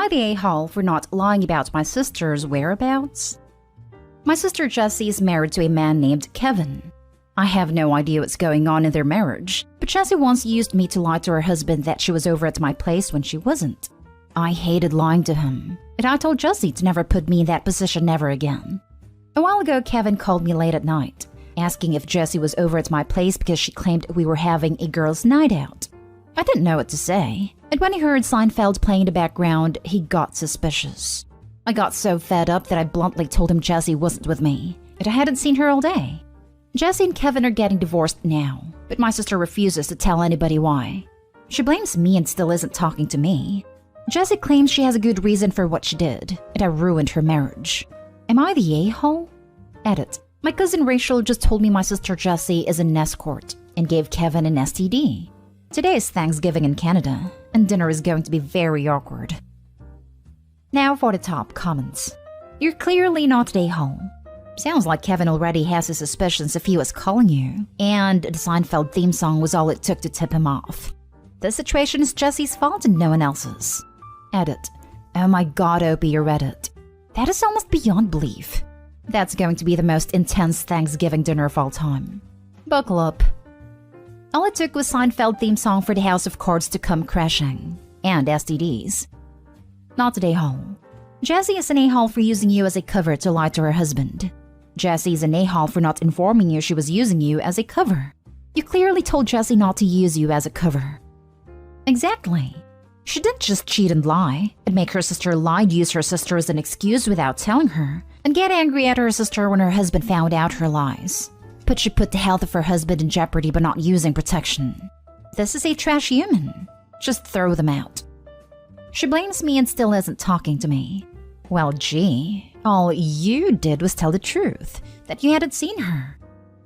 I the a-hole for not lying about my sister's whereabouts? My sister Jessie is married to a man named Kevin. I have no idea what's going on in their marriage, but Jessie once used me to lie to her husband that she was over at my place when she wasn't. I hated lying to him, and I told Jessie to never put me in that position ever again. A while ago, Kevin called me late at night, asking if Jessie was over at my place because she claimed we were having a girls' night out. I didn't know what to say, and when he heard Seinfeld playing in the background, he got suspicious. I got so fed up that I bluntly told him Jessie wasn't with me, and I hadn't seen her all day. Jessie and Kevin are getting divorced now, but my sister refuses to tell anybody why. She blames me and still isn't talking to me. Jessie claims she has a good reason for what she did, and I ruined her marriage. Am I the a-hole? Edit. My cousin Rachel just told me my sister Jessie is an escort and gave Kevin an STD. Today is Thanksgiving in Canada, and dinner is going to be very awkward. Now for the top comments. You're clearly not the a-hole. Sounds like Kevin already has his suspicions if he was calling you, and the Seinfeld theme song was all it took to tip him off. This situation is Jessie's fault and no one else's. Edit. Oh my god, Opie, you read it. That is almost beyond belief. That's going to be the most intense Thanksgiving dinner of all time. Buckle up. All it took was Seinfeld theme song for the House of Cards to come crashing. And STDs. Not the a-hole. Jessie is an a-hole for using you as a cover to lie to her husband. Jessie is an a-hole for not informing you she was using you as a cover. You clearly told Jessie not to use you as a cover. Exactly. She didn't just cheat and lie, and make her sister lie and use her sister as an excuse without telling her, and get angry at her sister when her husband found out her lies. But she put the health of her husband in jeopardy by not using protection. This is a trash human. Just throw them out. She blames me and still isn't talking to me. Well, gee, all you did was tell the truth, that you hadn't seen her.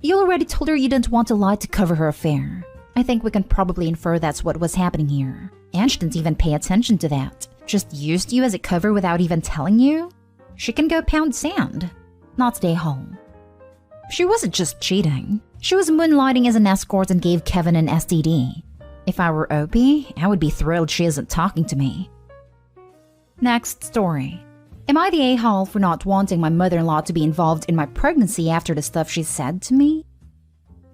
You already told her you didn't want to lie to cover her affair. I think we can probably infer that's what was happening here. And she didn't even pay attention to that. Just used you as a cover without even telling you? She can go pound sand. Not stay home. She wasn't just cheating. She was moonlighting as an escort and gave Kevin an STD. If I were Opie, I would be thrilled she isn't talking to me. Next story. Am I the a-hole for not wanting my mother-in-law to be involved in my pregnancy after the stuff she said to me?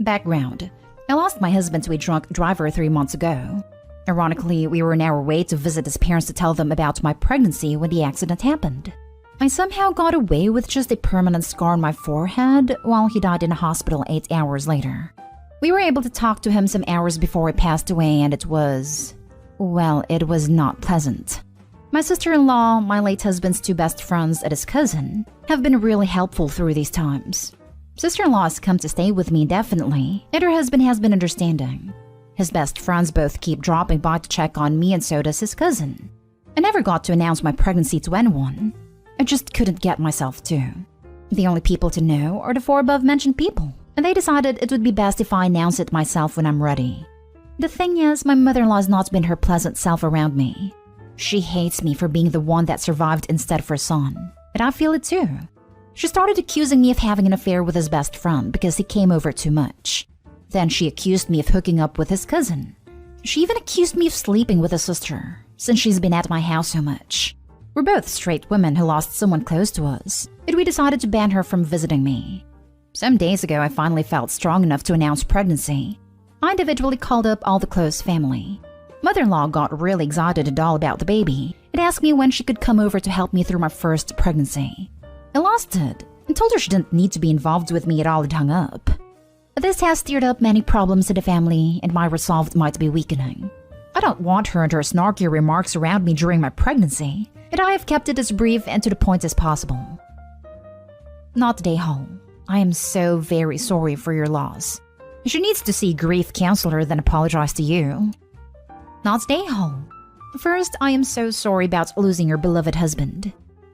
Background. I lost my husband to a drunk driver 3 months ago. Ironically, we were on our way to visit his parents to tell them about my pregnancy when the accident happened. I somehow got away with just a permanent scar on my forehead while he died in a hospital 8 hours later. We were able to talk to him some hours before he passed away, and it was not pleasant. My sister-in-law, my late husband's 2 best friends, and his cousin have been really helpful through these times. Sister-in-law has come to stay with me indefinitely, and her husband has been understanding. His best friends both keep dropping by to check on me, and so does his cousin. I never got to announce my pregnancy to anyone. I just couldn't get myself to. The only people to know are the 4 above-mentioned people, and they decided it would be best if I announce it myself when I'm ready. The thing is, my mother-in-law has not been her pleasant self around me. She hates me for being the one that survived instead of her son, and I feel it too. She started accusing me of having an affair with his best friend because he came over too much. Then she accused me of hooking up with his cousin. She even accused me of sleeping with his sister, since she's been at my house so much. We're both straight women who lost someone close to us, and we decided to ban her from visiting me. Some days ago, I finally felt strong enough to announce pregnancy. I individually called up all the close family. Mother-in-law got really excited and all about the baby and asked me when she could come over to help me through my first pregnancy. I lost it and told her she didn't need to be involved with me at all and hung up. This has stirred up many problems in the family, and my resolve might be weakening. I don't want her and her snarky remarks around me during my pregnancy, and I have kept it as brief and to the point as possible. Not the a-hole. I am so very sorry for your loss. She needs to see a grief counselor then apologize to you. Not the a-hole. First, I am so sorry about losing your beloved husband.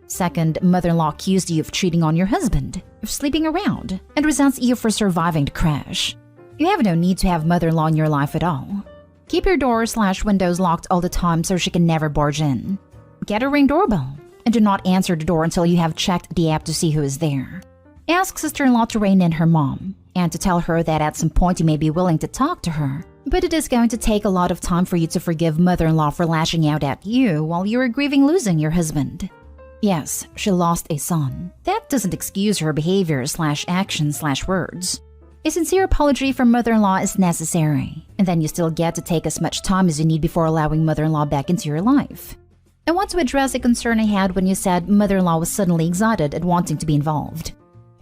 Second, mother-in-law accused you of cheating on your husband, of sleeping around, and resents you for surviving the crash. You have no need to have mother-in-law in your life at all. Keep your doors/windows locked all the time so she can never barge in. Get a Ring doorbell, and do not answer the door until you have checked the app to see who is there. Ask sister-in-law to rein in her mom, and to tell her that at some point you may be willing to talk to her, But it is going to take a lot of time for you to forgive mother-in-law for lashing out at you while you are grieving losing your husband. Yes, she lost a son. That doesn't excuse her behavior/actions/words. A sincere apology from mother-in-law is necessary, and then you still get to take as much time as you need before allowing mother-in-law back into your life. I want to address a concern I had when you said mother-in-law was suddenly excited and wanting to be involved.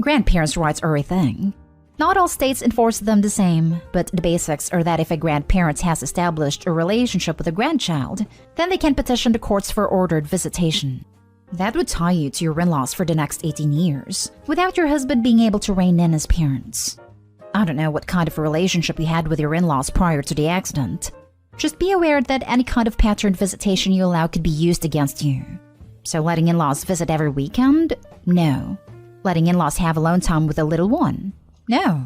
Grandparents' rights are a thing. Not all states enforce them the same, but the basics are that if a grandparent has established a relationship with a grandchild, then they can petition the courts for ordered visitation. That would tie you to your in-laws for the next 18 years, without your husband being able to rein in as parents. I don't know what kind of a relationship you had with your in-laws prior to the accident. Just be aware that any kind of patterned visitation you allow could be used against you. So letting in-laws visit every weekend? No. Letting in-laws have alone time with the little one? No.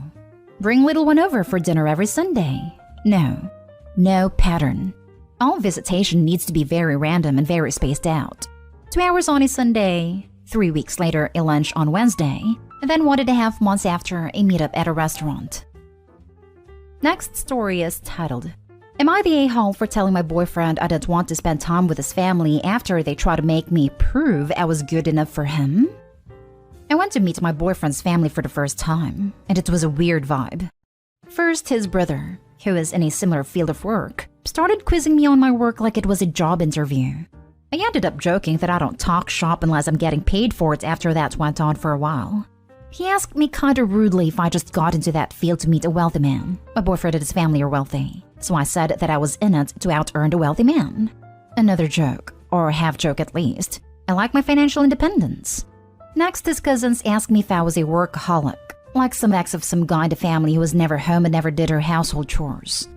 Bring little one over for dinner every Sunday? No. No pattern. All visitation needs to be very random and very spaced out. 2 hours on a Sunday, 3 weeks later a lunch on Wednesday, and then 1.5 months after a meetup at a restaurant. Next story is titled, Am I the a-hole for telling my boyfriend I didn't want to spend time with his family after they tried to make me prove I was good enough for him? I went to meet my boyfriend's family for the first time, and it was a weird vibe. First, his brother, who is in a similar field of work, started quizzing me on my work like it was a job interview. I ended up joking that I don't talk shop unless I'm getting paid for it after that went on for a while. He asked me kinda rudely if I just got into that field to meet a wealthy man. My boyfriend and his family are wealthy, so I said that I was in it to out-earn the wealthy man. Another joke, or half-joke at least. I like my financial independence. Next, his cousins asked me if I was a workaholic, like some ex of some guy in the family who was never home and never did her household chores.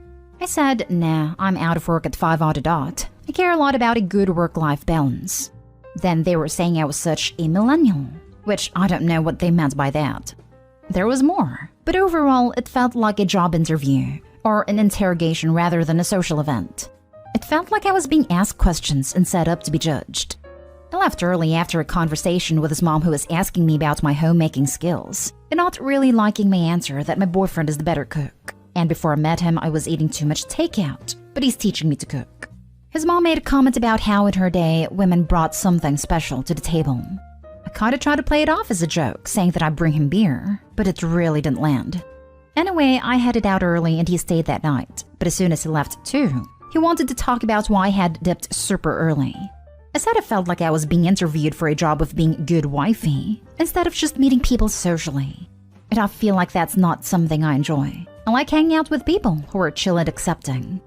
I said, nah, I'm out of work at 5 on the dot. I care a lot about a good work-life balance. Then they were saying I was such a millennial, which I don't know what they meant by that. There was more, but overall it felt like a job interview, or an interrogation rather than a social event. It felt like I was being asked questions and set up to be judged. I left early after a conversation with his mom who was asking me about my homemaking skills, and not really liking my answer that my boyfriend is the better cook. And before I met him, I was eating too much takeout, but he's teaching me to cook. His mom made a comment about how in her day, women brought something special to the table. I kinda tried to play it off as a joke, saying that I'd bring him beer, but it really didn't land. Anyway, I headed out early and he stayed that night, but as soon as he left too, he wanted to talk about why I had dipped super early. I said I felt like I was being interviewed for a job of being good wifey, instead of just meeting people socially. And I feel like that's not something I enjoy. I like hanging out with people who are chill and accepting.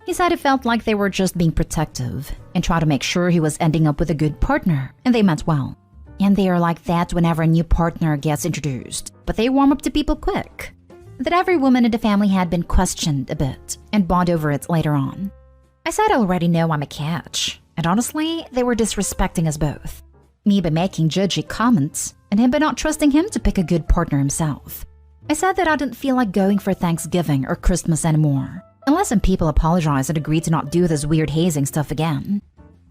He said it felt like they were just being protective and trying to make sure he was ending up with a good partner, and they meant well. And they are like that whenever a new partner gets introduced, but they warm up to people quick. That every woman in the family had been questioned a bit and bond over it later on. I said I already know I'm a catch, and honestly, they were disrespecting us both. Me by making judgy comments, and him by not trusting him to pick a good partner himself. I said that I didn't feel like going for Thanksgiving or Christmas anymore, unless some people apologized and agreed to not do this weird hazing stuff again.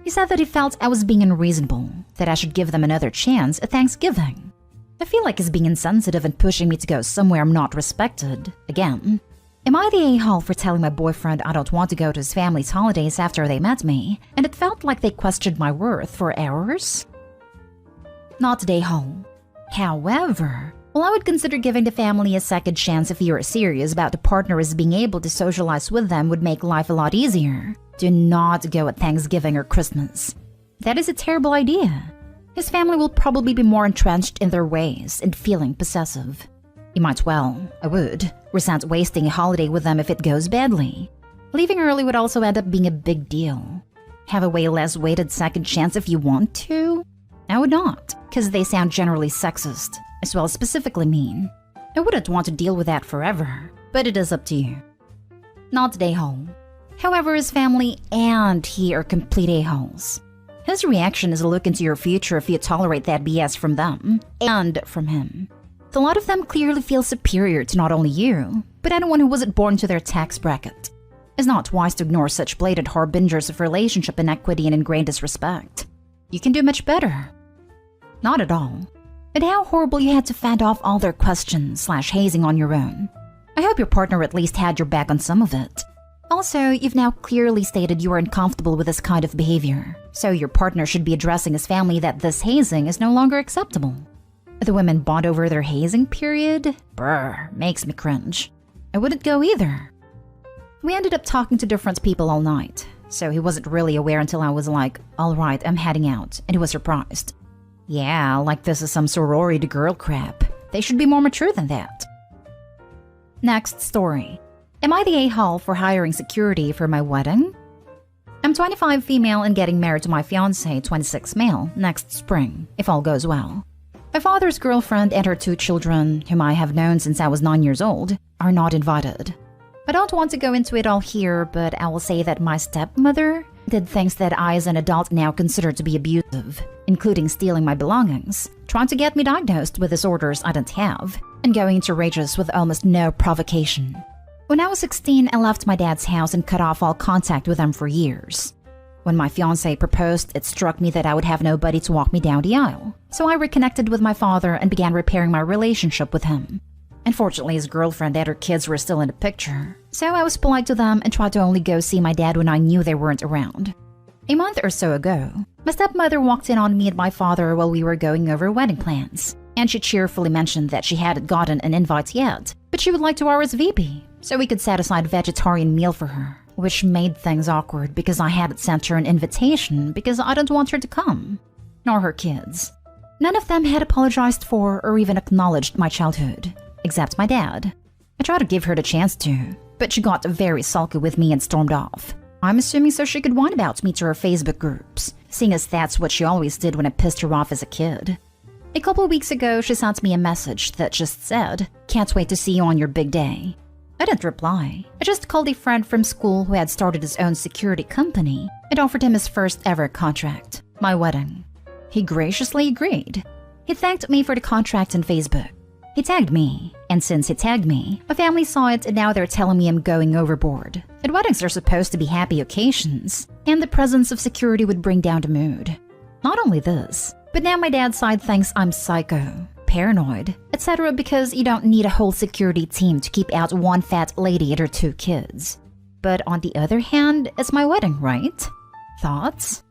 He said that he felt I was being unreasonable, that I should give them another chance at Thanksgiving. I feel like he's being insensitive and pushing me to go somewhere I'm not respected, again. Am I the a-hole for telling my boyfriend I don't want to go to his family's holidays after they met me, and it felt like they questioned my worth for hours? Not the a-hole. However, well, I would consider giving the family a second chance if you're serious about the partner as being able to socialize with them would make life a lot easier. Do not go at Thanksgiving or Christmas. That is a terrible idea. His family will probably be more entrenched in their ways and feeling possessive. You might I would, resent wasting a holiday with them if it goes badly. Leaving early would also end up being a big deal. Have a way less weighted second chance if you want to? I would not, because they sound generally sexist, as well as specifically mean. I wouldn't want to deal with that forever, but it is up to you. Not the a-hole. However, his family and he are complete a-holes. His reaction is a look into your future if you tolerate that BS from them, and from him. A lot of them clearly feel superior to not only you, but anyone who wasn't born to their tax bracket. It's not wise to ignore such blatant harbingers of relationship inequity and ingrained disrespect. You can do much better. Not at all. And how horrible you had to fend off all their questions/hazing on your own. I hope your partner at least had your back on some of it. Also, you've now clearly stated you are uncomfortable with this kind of behavior, so your partner should be addressing his family that this hazing is no longer acceptable. The women bond over their hazing period? Brr, makes me cringe. I wouldn't go either. We ended up talking to different people all night, so he wasn't really aware until I was like, alright, I'm heading out, and he was surprised. Yeah, like this is some sorority girl crap. They should be more mature than that. Next story. Am I the a-hole for hiring security for my wedding? I'm 25 female and getting married to my fiancé, 26 male, next spring, if all goes well. My father's girlfriend and her 2 children, whom I have known since I was 9 years old, are not invited. I don't want to go into it all here, but I will say that my stepmother did things that I as an adult now consider to be abusive, including stealing my belongings, trying to get me diagnosed with disorders I didn't have, and going into rages with almost no provocation. When I was 16, I left my dad's house and cut off all contact with him for years. When my fiancé proposed, it struck me that I would have nobody to walk me down the aisle, so I reconnected with my father and began repairing my relationship with him. Unfortunately, his girlfriend and her kids were still in the picture, so I was polite to them and tried to only go see my dad when I knew they weren't around. A month or so ago, my stepmother walked in on me and my father while we were going over wedding plans, and she cheerfully mentioned that she hadn't gotten an invite yet, but she would like to RSVP, so we could set aside a vegetarian meal for her, which made things awkward because I hadn't sent her an invitation because I didn't want her to come, nor her kids. None of them had apologized for or even acknowledged my childhood, except my dad. I tried to give her the chance to, but she got very sulky with me and stormed off. I'm assuming so she could whine about me to her Facebook groups, seeing as that's what she always did when I pissed her off as a kid. A couple weeks ago, she sent me a message that just said, "Can't wait to see you on your big day." I didn't reply. I just called a friend from school who had started his own security company and offered him his first ever contract, my wedding. He graciously agreed. He thanked me for the contract on Facebook. He tagged me, and since he tagged me, my family saw it and now they're telling me I'm going overboard. And weddings are supposed to be happy occasions, and the presence of security would bring down the mood. Not only this, but now my dad's side thinks I'm psycho, paranoid, etc. because you don't need a whole security team to keep out one fat lady and her 2 kids. But on the other hand, it's my wedding, right? Thoughts?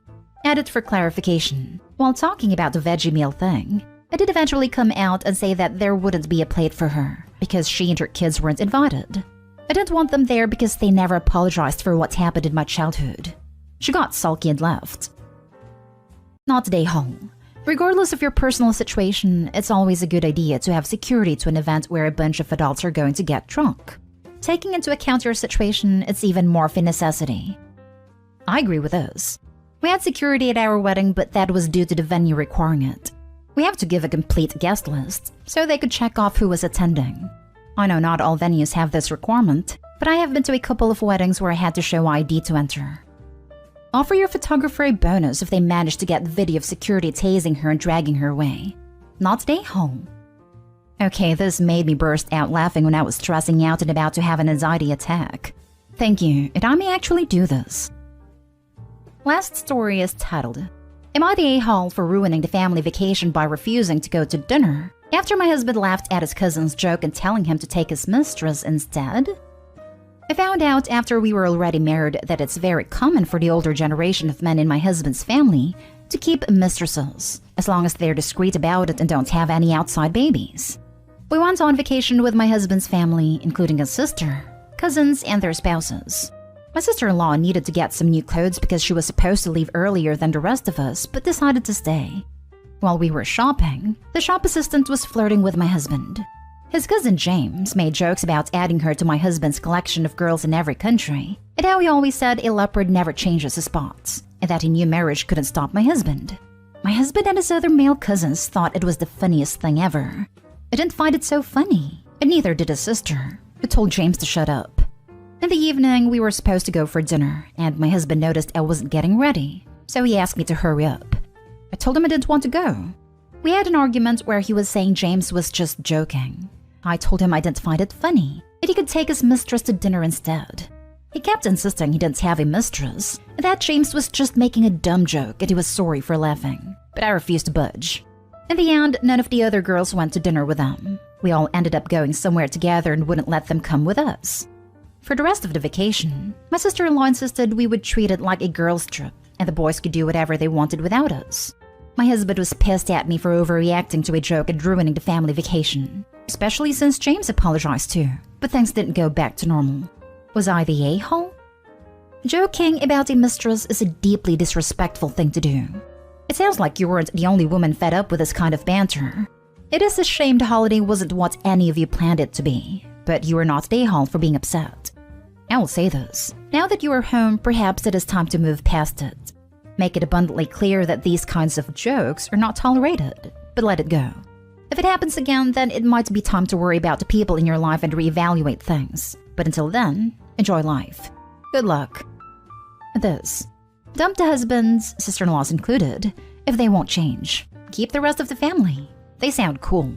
Added for clarification, while talking about the veggie meal thing, I did eventually come out and say that there wouldn't be a plate for her because she and her kids weren't invited. I didn't want them there because they never apologized for what happened in my childhood. She got sulky and left. Not day home. Regardless of your personal situation, it's always a good idea to have security to an event where a bunch of adults are going to get drunk. Taking into account your situation, it's even more of a necessity. I agree with this. We had security at our wedding, but that was due to the venue requiring it. We have to give a complete guest list, so they could check off who was attending. I know not all venues have this requirement, but I have been to a couple of weddings where I had to show ID to enter. Offer your photographer a bonus if they manage to get video of security tasing her and dragging her away. Not stay home. Okay, this made me burst out laughing when I was stressing out and about to have an anxiety attack. Thank you, and I may actually do this. Last story is titled, Am I the a-hole for ruining the family vacation by refusing to go to dinner after my husband laughed at his cousin's joke and telling him to take his mistress instead? I found out after we were already married that it's very common for the older generation of men in my husband's family to keep mistresses, as long as they're discreet about it and don't have any outside babies. We went on vacation with my husband's family, including his sister, cousins, and their spouses. My sister-in-law needed to get some new clothes because she was supposed to leave earlier than the rest of us, but decided to stay. While we were shopping, the shop assistant was flirting with my husband. His cousin James made jokes about adding her to my husband's collection of girls in every country, and how he always said a leopard never changes his spots, and that a new marriage couldn't stop my husband. My husband and his other male cousins thought it was the funniest thing ever. I didn't find it so funny, and neither did his sister, who told James to shut up. In the evening, we were supposed to go for dinner, and my husband noticed I wasn't getting ready, so he asked me to hurry up. I told him I didn't want to go. We had an argument where he was saying James was just joking. I told him I didn't find it funny, and he could take his mistress to dinner instead. He kept insisting he didn't have a mistress, and that James was just making a dumb joke and he was sorry for laughing, but I refused to budge. In the end, none of the other girls went to dinner with them. We all ended up going somewhere together and wouldn't let them come with us. For the rest of the vacation, my sister-in-law insisted we would treat it like a girls' trip, and the boys could do whatever they wanted without us. My husband was pissed at me for overreacting to a joke and ruining the family vacation, especially since James apologized too, but things didn't go back to normal. Was I the a-hole? Joking about a mistress is a deeply disrespectful thing to do. It sounds like you weren't the only woman fed up with this kind of banter. It is a shame the holiday wasn't what any of you planned it to be, but you are not the a-hole for being upset. I will say this, now that you are home, perhaps it is time to move past it. Make it abundantly clear that these kinds of jokes are not tolerated, but let it go. If it happens again, then it might be time to worry about the people in your life and reevaluate things. But until then, enjoy life. Good luck. This. Dump the husbands, sister-in-laws included, if they won't change. Keep the rest of the family. They sound cool.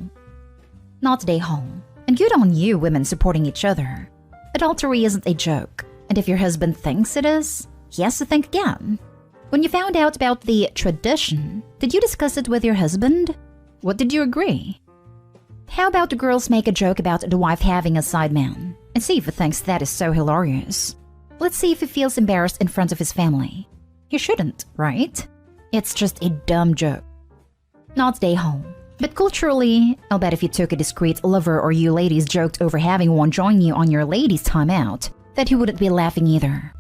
Not day home. And good on you women supporting each other. Adultery isn't a joke, and if your husband thinks it is, he has to think again. When you found out about the tradition, did you discuss it with your husband? What did you agree? How about the girls make a joke about the wife having a sideman, and see if he thinks that is so hilarious. Let's see if he feels embarrassed in front of his family. He shouldn't, right? It's just a dumb joke. Not day home. But culturally, I'll bet if you took a discreet lover or you ladies joked over having one join you on your ladies' time out, that he wouldn't be laughing either.